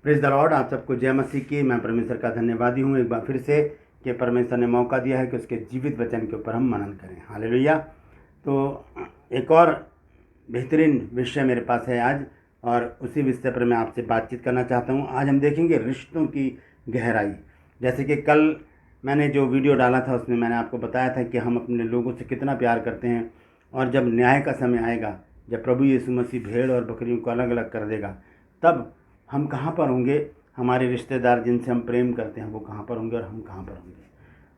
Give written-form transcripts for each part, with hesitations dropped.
Praise the Lord. आप सबको जय मसीह की। मैं परमेश्वर का धन्यवादी हूँ एक बार फिर से कि परमेश्वर ने मौका दिया है कि उसके जीवित वचन के ऊपर हम मनन करें। हालेलुया। तो एक और बेहतरीन विषय मेरे पास है आज, और उसी विषय पर मैं आपसे बातचीत करना चाहता हूँ। आज हम देखेंगे रिश्तों की गहराई। जैसे कि कल मैंने जो वीडियो डाला था उसमें मैंने आपको बताया था कि हम अपने लोगों से कितना प्यार करते हैं, और जब न्याय का समय आएगा, जब प्रभु यीशु मसीह भेड़ और बकरियों को अलग अलग कर देगा, तब हम कहाँ पर होंगे, हमारे रिश्तेदार जिनसे हम प्रेम करते हैं वो कहाँ पर होंगे और हम कहाँ पर होंगे।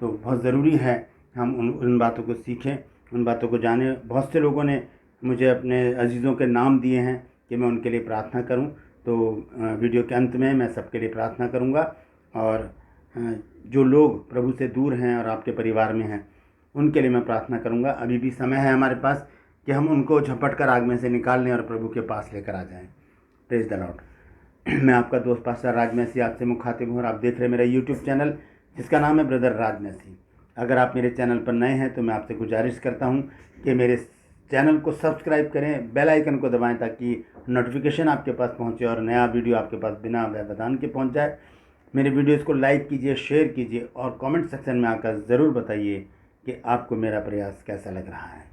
तो बहुत ज़रूरी है हम उन बातों को सीखें, उन बातों को जानें। बहुत से लोगों ने मुझे अपने अजीज़ों के नाम दिए हैं कि मैं उनके लिए प्रार्थना करूं, तो वीडियो के अंत में मैं सबके लिए प्रार्थना करूंगा। और जो लोग प्रभु से दूर हैं और आपके परिवार में हैं उनके लिए मैं प्रार्थना करूंगा। अभी भी समय है हमारे पास कि हम उनको झपट कर आग में से निकाल लें और प्रभु के पास लेकर आ जाएं। Praise the Lord. मैं आपका दोस्त पास्टर राज मैसी आपसे मुखातिब हूँ, और आप देख रहे हैं मेरा यूट्यूब चैनल जिसका नाम है ब्रदर राज मैसी। अगर आप मेरे चैनल पर नए हैं तो मैं आपसे गुजारिश करता हूँ कि मेरे चैनल को सब्सक्राइब करें, बेल आइकन को दबाएं ताकि नोटिफिकेशन आपके पास पहुँचे और नया वीडियो आपके पास बिना व्यवधान के पहुँच जाए। मेरे वीडियोज़ को लाइक कीजिए, शेयर कीजिए, और कमेंट सेक्शन में आकर ज़रूर बताइए कि आपको मेरा प्रयास कैसा लग रहा है।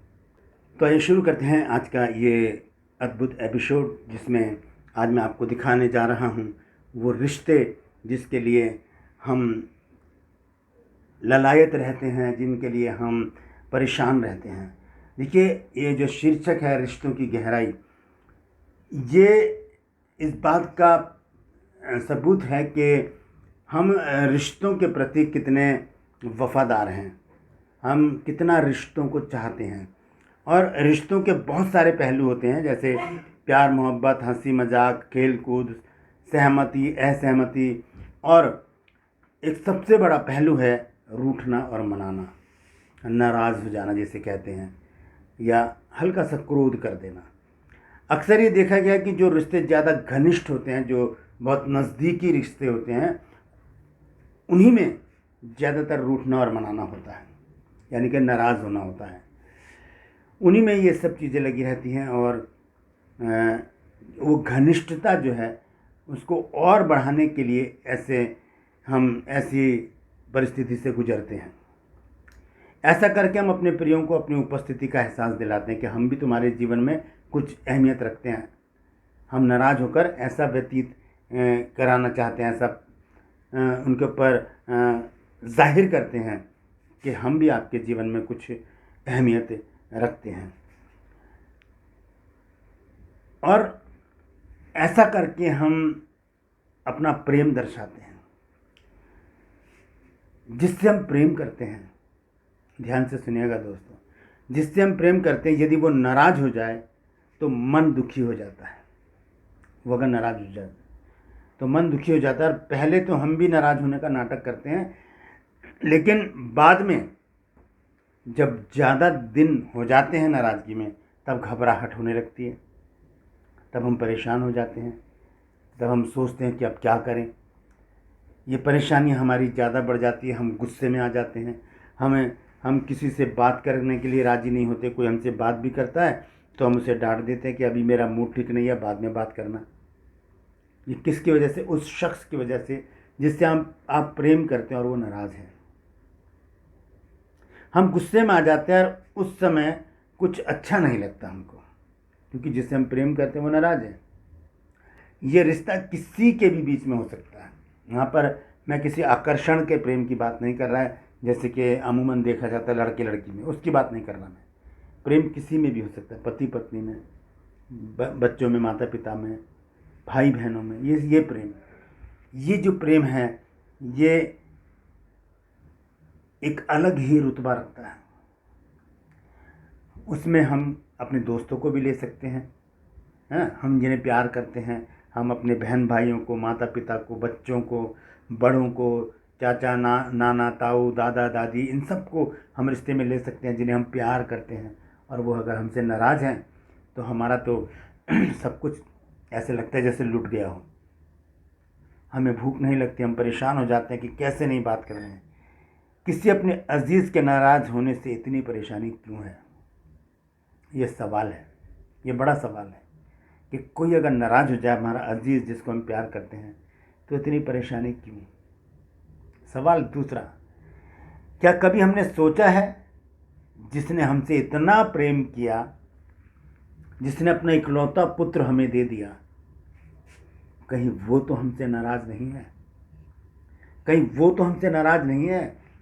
तो आइए शुरू करते हैं आज का ये अद्भुत एपिसोड, जिसमें आज मैं आपको दिखाने जा रहा हूँ वो रिश्ते जिसके लिए हम ललायत रहते हैं, जिनके लिए हम परेशान रहते हैं। देखिए, ये जो शीर्षक है रिश्तों की गहराई, ये इस बात का सबूत है कि हम रिश्तों के प्रति कितने वफादार हैं, हम कितना रिश्तों को चाहते हैं। और रिश्तों के बहुत सारे पहलू होते हैं, जैसे प्यार, मोहब्बत, हंसी मजाक, खेल कूद, सहमति, असहमति, और एक सबसे बड़ा पहलू है रूठना और मनाना, नाराज़ हो जाना जिसे कहते हैं, या हल्का सा क्रोध कर देना। अक्सर ये देखा गया कि जो रिश्ते ज़्यादा घनिष्ठ होते हैं, जो बहुत नज़दीकी रिश्ते होते हैं, उन्हीं में ज़्यादातर रूठना और मनाना होता है, यानी कि नाराज़ होना होता है। उन्हीं में ये सब चीज़ें लगी रहती हैं, और वो घनिष्ठता जो है उसको और बढ़ाने के लिए हम ऐसी परिस्थिति से गुजरते हैं। ऐसा करके हम अपने प्रियों को अपनी उपस्थिति का एहसास दिलाते हैं कि हम भी तुम्हारे जीवन में कुछ अहमियत रखते हैं। हम नाराज़ होकर ऐसा व्यतीत कराना चाहते हैं, ऐसा उनके ऊपर जाहिर करते हैं कि हम भी आपके जीवन में कुछ अहमियत रखते हैं। और ऐसा करके हम अपना प्रेम दर्शाते हैं। जिससे हम प्रेम करते हैं, ध्यान से सुनिएगा दोस्तों, जिससे हम प्रेम करते हैं, यदि वो नाराज़ हो जाए तो मन दुखी हो जाता है। वो अगर नाराज़ हो जाए तो मन दुखी हो जाता है। और पहले तो हम भी नाराज़ होने का नाटक करते हैं, लेकिन बाद में जब ज़्यादा दिन हो जाते हैं नाराज़गी में, तब घबराहट होने लगती है, तब हम परेशान हो जाते हैं, तब हम सोचते हैं कि अब क्या करें। ये परेशानी हमारी ज़्यादा बढ़ जाती है, हम गुस्से में आ जाते हैं, हम किसी से बात करने के लिए राज़ी नहीं होते। कोई हमसे बात भी करता है तो हम उसे डांट देते हैं कि अभी मेरा मूड ठीक नहीं है, बाद में बात करना। ये किसकी वजह से? उस शख्स की वजह से जिससे आप प्रेम करते हैं और वो नाराज़ है। हम गुस्से में आ जाते हैं और उस समय कुछ अच्छा नहीं लगता हमको, क्योंकि जिससे हम प्रेम करते हैं वो नाराज़ है। ये रिश्ता किसी के भी बीच में हो सकता है। यहाँ पर मैं किसी आकर्षण के प्रेम की बात नहीं कर रहा है, जैसे कि अमूमन देखा जाता है लड़के लड़की में, उसकी बात नहीं कर रहा मैं। प्रेम किसी में भी हो सकता है, पति पत्नी में, बच्चों में, माता पिता में, भाई बहनों में। ये प्रेम, ये जो प्रेम है, ये एक अलग ही रुतबा रखता है। उसमें हम अपने दोस्तों को भी ले सकते हैं, हम जिन्हें प्यार करते हैं, हम अपने बहन भाइयों को, माता पिता को, बच्चों को, बड़ों को, चाचा, नाना, ताऊ, दादा, दादी, इन सब को हम रिश्ते में ले सकते हैं जिन्हें हम प्यार करते हैं। और वो अगर हमसे नाराज़ हैं तो हमारा तो सब कुछ ऐसे लगता है जैसे लुट गया हो। हमें भूख नहीं लगती, हम परेशान हो जाते हैं कि कैसे नहीं बात कर रहे हैं। किसी अपने अजीज़ के नाराज़ होने से इतनी परेशानी क्यों है? ये सवाल है, ये बड़ा सवाल है कि कोई अगर नाराज़ हो जाए, हमारा अजीज़ जिसको हम प्यार करते हैं, तो इतनी परेशानी क्यों? सवाल दूसरा, क्या कभी हमने सोचा है जिसने हमसे इतना प्रेम किया, जिसने अपना इकलौता पुत्र हमें दे दिया, कहीं वो तो हमसे नाराज़ नहीं है? कहीं वो तो हमसे नाराज़ नहीं है?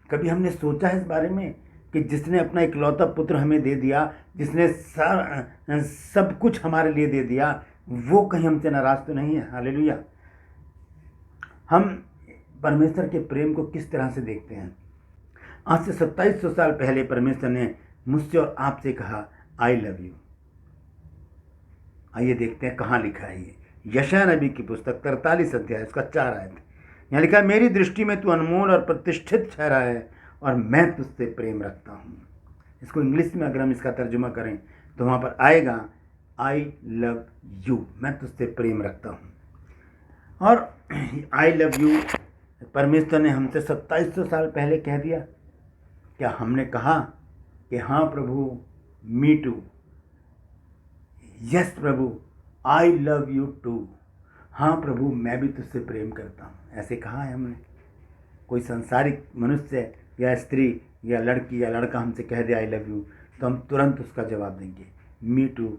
कभी हमने सोचा है इस बारे में कि जिसने अपना इकलौता पुत्र हमें दे दिया, जिसने सब कुछ हमारे लिए दे दिया, वो कहीं हमसे नाराज़ तो नहीं है? हालेलुया। हम परमेश्वर के प्रेम को किस तरह से देखते हैं? आज से 2700 साल पहले परमेश्वर ने मुझसे और आपसे कहा, आई लव यू। आइए देखते हैं कहाँ लिखा है ये। यशायाह नबी की पुस्तक 43 अध्याय उसका 4 आयत। यहाँ लिखा है, मेरी दृष्टि में तू अनमोल और प्रतिष्ठित ठहरा है और मैं तुझसे प्रेम रखता हूँ। इसको इंग्लिश में अगर हम इसका तर्जुमा करें तो वहाँ पर आएगा, आई लव यू, मैं तुझसे प्रेम रखता हूँ। और आई लव यू परमेश्वर ने हमसे 2700 साल पहले कह दिया। क्या हमने कहा कि हाँ प्रभु, मी टू, यस प्रभु, आई लव यू टू, हाँ प्रभु मैं भी तुझसे प्रेम करता हूँ, ऐसे कहा है हमने? कोई संसारिक मनुष्य या स्त्री या लड़की या लड़का हमसे कह दे आई लव यू, तो हम तुरंत उसका जवाब देंगे, मी टू,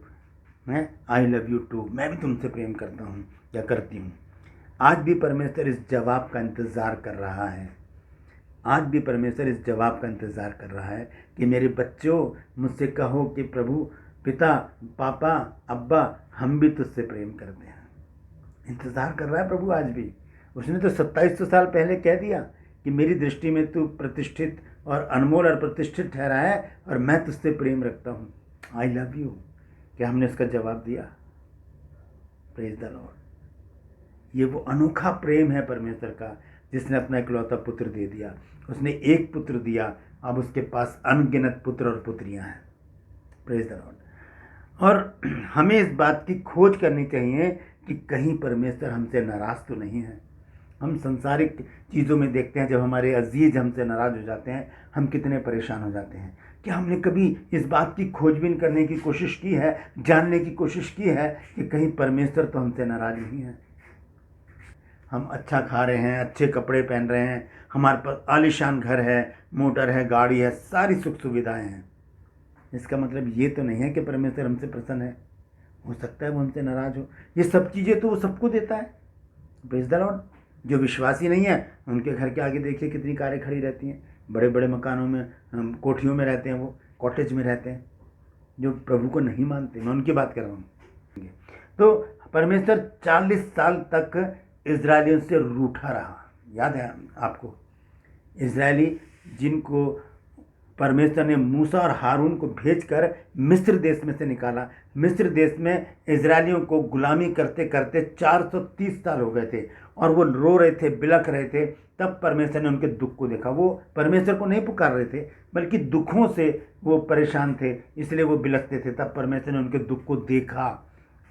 मैं आई लव यू टू, मैं भी तुमसे प्रेम करता हूँ या करती हूँ। आज भी परमेश्वर इस जवाब का इंतज़ार कर रहा है। आज भी परमेश्वर इस जवाब का इंतज़ार कर रहा है कि मेरे बच्चों, मुझसे कहो कि प्रभु, पिता, पापा, अब्बा, हम भी तुझसे प्रेम करते हैं। इंतज़ार कर रहा है प्रभु आज भी। उसने तो 2700 साल पहले कह दिया कि मेरी दृष्टि में तू प्रतिष्ठित और अनमोल और प्रतिष्ठित ठहरा है और मैं तुझसे प्रेम रखता हूँ, आई लव यू। क्या हमने उसका जवाब दिया? Praise the Lord. ये वो अनोखा प्रेम है परमेश्वर का, जिसने अपना इकलौता पुत्र दे दिया। उसने एक पुत्र दिया, अब उसके पास अनगिनत पुत्र और पुत्रियां हैं। Praise the Lord. और हमें इस बात की खोज करनी चाहिए कि कहीं परमेश्वर हमसे नाराज़ तो नहीं है। हम संसारिक चीज़ों में देखते हैं, जब हमारे अजीज हमसे नाराज़ हो जाते हैं, हम कितने परेशान हो जाते हैं। क्या हमने कभी इस बात की खोजबीन करने की कोशिश की है, जानने की कोशिश की है कि कहीं परमेश्वर तो हमसे नाराज़ नहीं है? हम अच्छा खा रहे हैं, अच्छे कपड़े पहन रहे हैं, हमारे पास आलीशान घर है, मोटर है, गाड़ी है, सारी सुख सुविधाएं हैं। इसका मतलब ये तो नहीं है कि परमेश्वर हमसे प्रसन्न है। हो सकता है वो हमसे नाराज़ हो। ये सब चीज़ें तो वो सबको देता है। Praise the Lord. जो विश्वासी नहीं है, उनके घर के आगे देखिए कितनी कारें खड़ी रहती हैं, बड़े बड़े मकानों में, कोठियों में रहते हैं, वो कॉटेज में रहते हैं। जो प्रभु को नहीं मानते, मैं उनकी बात कर रहा हूँ। तो परमेश्वर 40 साल तक इजरायलियों से रूठा रहा। याद है आपको? इजरायली जिनको परमेश्वर ने मूसा और हारून को भेजकर मिस्र देश में से निकाला। मिस्र देश में इजरायलियों को गुलामी करते करते 430 साल हो गए थे और वो रो रहे थे, बिलख रहे थे। तब परमेश्वर ने उनके दुख को देखा। वो परमेश्वर को नहीं पुकार रहे थे, बल्कि दुखों से वो परेशान थे, इसलिए वो बिलखते थे। तब परमेश्वर ने उनके दुख को देखा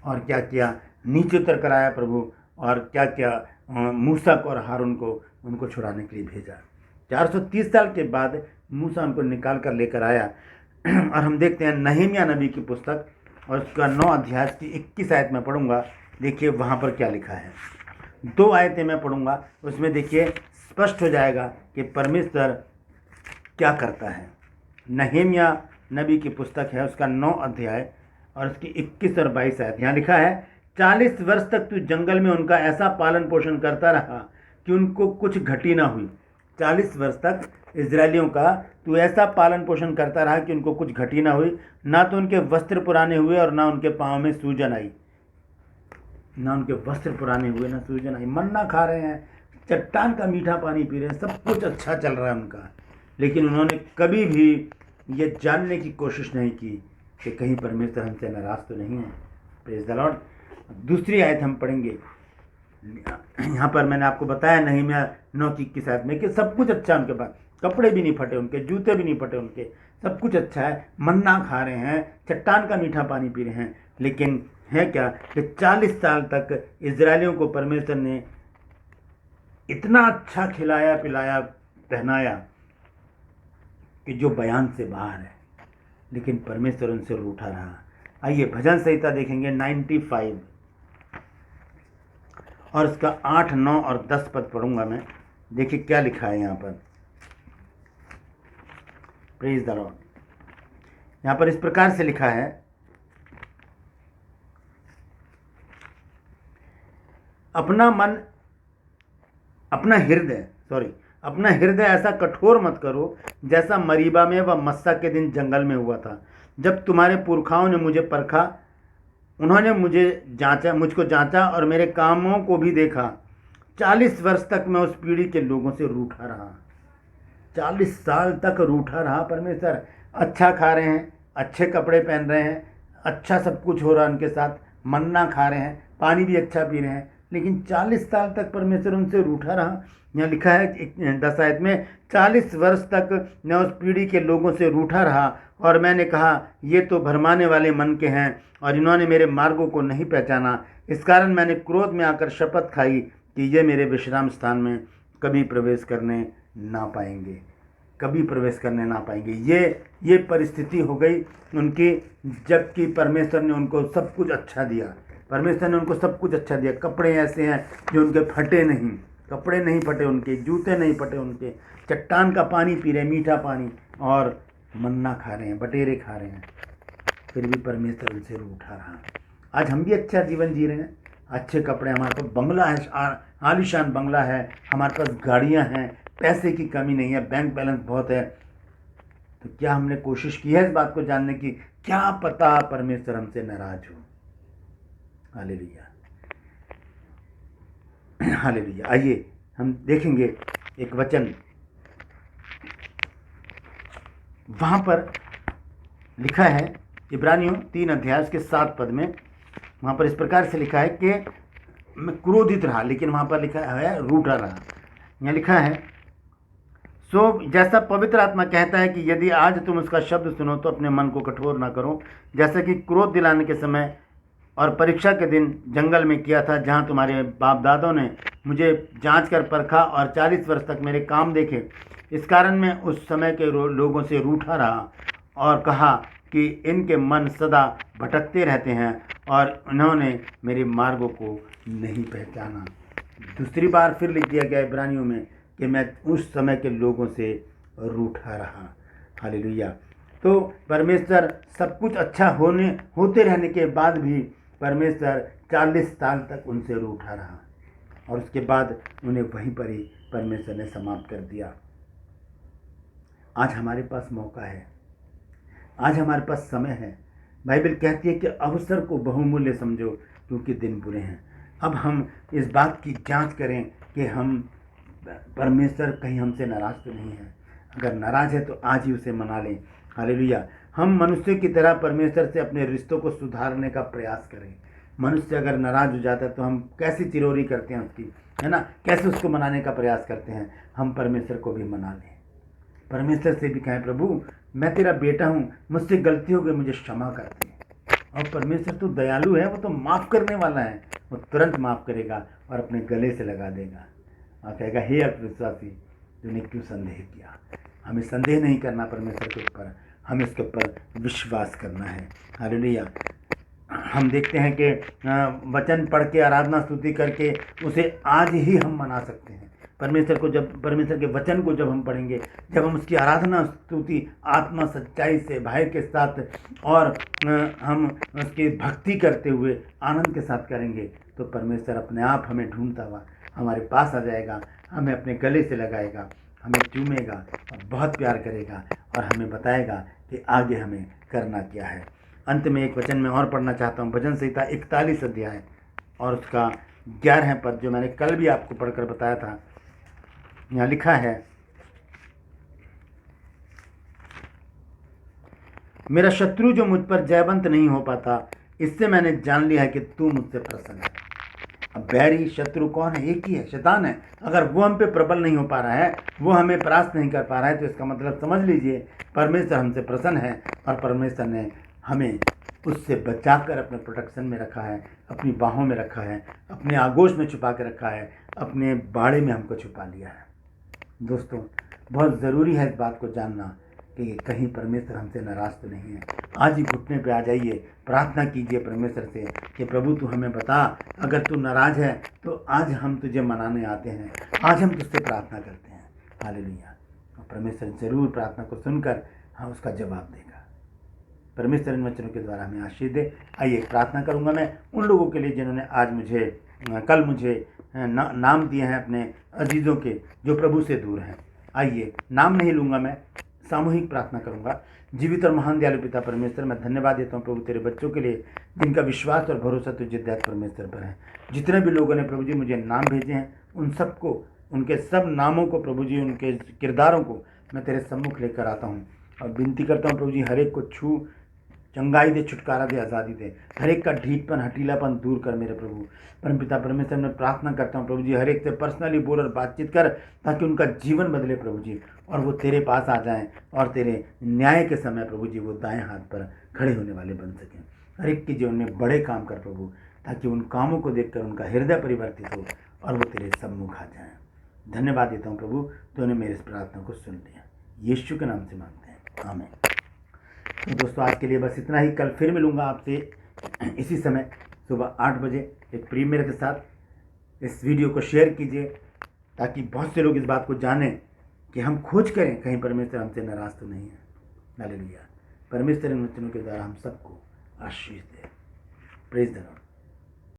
और क्या किया? नीचे उतर कर आया प्रभु, और क्या किया? मूसा को और हारून को उनको छुड़ाने के लिए भेजा। 430 साल के बाद मूसा उनको निकाल कर लेकर आया। और हम देखते हैं नहम्याह नबी की पुस्तक और उसका 9 अध्याय की 21 आयत में पढ़ूंगा। देखिए वहाँ पर क्या लिखा है। 2 आयतें मैं पढ़ूंगा, उसमें देखिए स्पष्ट हो जाएगा कि परमेश्वर क्या करता है। नहम्याह नबी की पुस्तक है, उसका 9 अध्याय और उसकी 21 और 22 आयत। यहाँ लिखा है, 40 वर्ष तक तू जंगल में उनका ऐसा पालन पोषण करता रहा कि उनको कुछ घटी ना हुई। 40 वर्ष तक इजरायलियों का तू ऐसा पालन पोषण करता रहा कि उनको कुछ घटी ना हुई। ना तो उनके वस्त्र पुराने हुए और ना उनके पाँव में सूजन आई। ना उनके वस्त्र पुराने हुए, ना सूजन आई। मन्ना खा रहे हैं, चट्टान का मीठा पानी पी रहे हैं, सब कुछ अच्छा चल रहा है उनका, लेकिन उन्होंने कभी भी ये जानने की कोशिश नहीं की कि कहीं परमेश्वर हमसे नाराज़ तो नहीं है। Praise the Lord. दूसरी आयत हम पढ़ेंगे। यहाँ पर मैंने आपको बताया नहम्याह 9 की 21 आयत में कि सब कुछ अच्छा है उनके पास, कपड़े भी नहीं फटे उनके, जूते भी नहीं फटे उनके, सब कुछ अच्छा है। मन्ना खा रहे हैं, चट्टान का मीठा पानी पी रहे हैं। लेकिन है क्या कि 40 साल तक इजरायलियों को परमेश्वर ने इतना अच्छा खिलाया, पिलाया, पहनाया कि जो बयान से बाहर है, लेकिन परमेश्वर उनसे रूठा रहा। आइए भजन संहिता देखेंगे 95 और उसका 8, 9 और 10 पद पढ़ूंगा मैं। देखिए क्या लिखा है यहाँ पर। Praise the Lord. यहाँ पर इस प्रकार से लिखा है, अपना हृदय ऐसा कठोर मत करो जैसा मरीबा में व मस्सा के दिन जंगल में हुआ था, जब तुम्हारे पुरखाओं ने मुझे परखा। उन्होंने मुझको जांचा और मेरे कामों को भी देखा। 40 वर्ष तक मैं उस पीढ़ी के लोगों से रूठा रहा। 40 साल तक रूठा रहा परमेश्वर। अच्छा खा रहे हैं, अच्छे कपड़े पहन रहे हैं, अच्छा सब कुछ हो रहा है उनके साथ, मन्ना खा रहे हैं, पानी भी अच्छा पी रहे हैं, लेकिन 40 साल तक परमेश्वर उनसे रूठा रहा। यहाँ लिखा है 10 आयत में, 40 वर्ष तक मैं उस पीढ़ी के लोगों से रूठा रहा और मैंने कहा ये तो भरमाने वाले मन के हैं और इन्होंने मेरे मार्गों को नहीं पहचाना। इस कारण मैंने क्रोध में आकर शपथ खाई कि ये मेरे विश्राम स्थान में कभी प्रवेश करने ना पाएंगे, कभी प्रवेश करने ना पाएंगे। ये परिस्थिति हो गई उनकी, जबकि परमेश्वर ने उनको सब कुछ अच्छा दिया। परमेश्वर ने उनको सब कुछ अच्छा दिया। कपड़े ऐसे हैं जो उनके फटे नहीं, कपड़े नहीं फटे उनके, जूते नहीं फटे उनके, चट्टान का पानी पी रहे हैं, मीठा पानी, और मन्ना खा रहे हैं, बटेरे खा रहे हैं, फिर भी परमेश्वर उनसे रूठा रहा। आज हम भी अच्छा जीवन जी रहे हैं, अच्छे कपड़े, हमारे पास बंगला है, आलीशान बंगला है, हमारे पास गाड़ियां हैं, पैसे की कमी नहीं है, बैंक बैलेंस बहुत है। तो क्या हमने कोशिश की है इस बात को जानने की, क्या पता परमेश्वर हमसे नाराज हो। Hallelujah, hallelujah. आइए हम देखेंगे एक वचन, वहां पर लिखा है इब्रानियों 3 अध्याय के 7 पद में। वहां पर इस प्रकार से लिखा है कि मैं क्रोधित रहा, लेकिन वहां पर लिखा है रूठा रहा। यहाँ लिखा है, सो जैसा पवित्र आत्मा कहता है कि यदि आज तुम उसका शब्द सुनो तो अपने मन को कठोर ना करो, जैसा कि क्रोध दिलाने के समय और परीक्षा के दिन जंगल में किया था, जहाँ तुम्हारे बाप दादों ने मुझे जांच कर परखा और 40 वर्ष तक मेरे काम देखे। इस कारण मैं उस समय के लोगों से रूठा रहा और कहा कि इनके मन सदा भटकते रहते हैं और उन्होंने मेरे मार्गों को नहीं पहचाना। दूसरी बार फिर लिख दिया गया इब्रानियों में कि मैं उस समय के लोगों से रूठा रहा। हालेलुया। तो परमेश्वर सब कुछ अच्छा होते रहने के बाद भी परमेश्वर 40 साल तक उनसे रूठा रहा और उसके बाद उन्हें वहीं पर ही परमेश्वर ने समाप्त कर दिया। आज हमारे पास मौका है, आज हमारे पास समय है। बाइबल कहती है कि अवसर को बहुमूल्य समझो क्योंकि दिन बुरे हैं। अब हम इस बात की जांच करें कि हम परमेश्वर कहीं हमसे नाराज़ तो नहीं है। अगर नाराज़ है तो आज ही उसे मना लें। हालेलुया। हम मनुष्य की तरह परमेश्वर से अपने रिश्तों को सुधारने का प्रयास करें। मनुष्य अगर नाराज़ हो जाता है तो हम कैसी चिरौरी करते हैं उसकी, है ना, कैसे उसको मनाने का प्रयास करते हैं। हम परमेश्वर को भी मना लें, परमेश्वर से भी कहें, प्रभु मैं तेरा बेटा हूँ, मुझसे गलती हो गई, मुझे क्षमा कर दे। और परमेश्वर तो दयालु है, वो तो माफ़ करने वाला है, वो तुरंत माफ़ करेगा और अपने गले से लगा देगा और कहेगा, हे अविश्वासी तूने क्यों संदेह किया। हमें संदेह नहीं करना परमेश्वर के ऊपर, हमें उसके ऊपर विश्वास करना है। हालेलुया। हम देखते हैं कि वचन पढ़ के, आराधना स्तुति करके उसे आज ही हम मना सकते हैं। परमेश्वर के वचन को जब हम पढ़ेंगे, जब हम उसकी आराधना स्तुति आत्मा सच्चाई से भय के साथ और हम उसकी भक्ति करते हुए आनंद के साथ करेंगे तो परमेश्वर अपने आप हमें ढूंढता हुआ हमारे पास आ जाएगा, हमें अपने गले से लगाएगा, हमें चूमेगा और बहुत प्यार करेगा और हमें बताएगा कि आगे हमें करना क्या है। अंत में एक वचन मैं और पढ़ना चाहता हूँ, भजन संहिता 41 अध्याय और उसका 11 पद, जो मैंने कल भी आपको पढ़कर बताया था। यहाँ लिखा है, मेरा शत्रु जो मुझ पर जयवंत नहीं हो पाता, इससे मैंने जान लिया है कि तू मुझसे प्रसन्न है। अब बैरी शत्रु कौन है? एक ही है, शैतान है। अगर वो हम पे प्रबल नहीं हो पा रहा है, वो हमें परास्त नहीं कर पा रहा है, तो इसका मतलब समझ लीजिए परमेश्वर हमसे प्रसन्न है और परमेश्वर ने हमें उससे बचाकर अपने प्रोटेक्शन में रखा है, अपनी बाहों में रखा है, अपने आगोश में छुपा के रखा है, अपने बाड़े में हमको छुपा लिया है। दोस्तों, बहुत ज़रूरी है इस बात को जानना कि कहीं परमेश्वर हमसे नाराज़ तो नहीं है। आज ही घुटने पे आ जाइए, प्रार्थना कीजिए परमेश्वर से कि प्रभु तू हमें बता, अगर तू नाराज़ है तो आज हम तुझे मनाने आते हैं, आज हम तुझसे प्रार्थना करते हैं। हालेलुया। और परमेश्वर ज़रूर प्रार्थना को सुनकर हाँ उसका जवाब देगा। परमेश्वर इन वचनों के द्वारा हमें आशीष दे। आइए प्रार्थना करूंगा मैं उन लोगों के लिए जिन्होंने आज मुझे कल मुझे नाम दिए हैं अपने अजीज़ों के, जो प्रभु से दूर हैं। आइए, नाम नहीं लूँगा मैं, सामूहिक प्रार्थना करूंगा। जीवित और महान दयालु पिता परमेश्वर, मैं धन्यवाद देता हूँ प्रभु तेरे बच्चों के लिए जिनका विश्वास और भरोसा तुझे दैत परमेश्वर पर है। जितने भी लोगों ने प्रभु जी मुझे नाम भेजे हैं उन सबको, उनके सब नामों को प्रभु जी, उनके किरदारों को मैं तेरे सम्मुख लेकर आता हूँ और विनती करता हूँ प्रभु जी, हर एक को छू, चंगाई दे, छुटकारा दे, आज़ादी दे, हर एक का ढीठपन हठीलापन दूर कर मेरे प्रभु। परमपिता परमेश्वर, मैं प्रार्थना करता हूँ प्रभु जी, हर एक से पर्सनली बोल और बातचीत कर ताकि उनका जीवन बदले प्रभु जी, और वो तेरे पास आ जाएं और तेरे न्याय के समय प्रभु जी वो दाएं हाथ पर खड़े होने वाले बन सकें। हर एक के जीवन में बड़े काम कर प्रभु, ताकि उन कामों को देखकर उनका हृदय परिवर्तित हो और वो तेरे सम्मुख आ जाएँ। धन्यवाद देता हूँ प्रभु, तूने मेरी इस प्रार्थना को सुन लिया। यीशु के नाम से मांगते हैं, आमीन। तो दोस्तों आज के लिए बस इतना ही। कल फिर मिलूँगा आपसे इसी समय सुबह 8 बजे एक प्रीमियर के साथ। इस वीडियो को शेयर कीजिए ताकि बहुत से लोग इस बात को जानें कि हम खोज करें कहीं परमेश्वर हमसे नाराज़ तो नहीं है। हालेलुया। परमेश्वर इन वचनों के द्वारा हम सबको आशीष दे। Praise the Lord.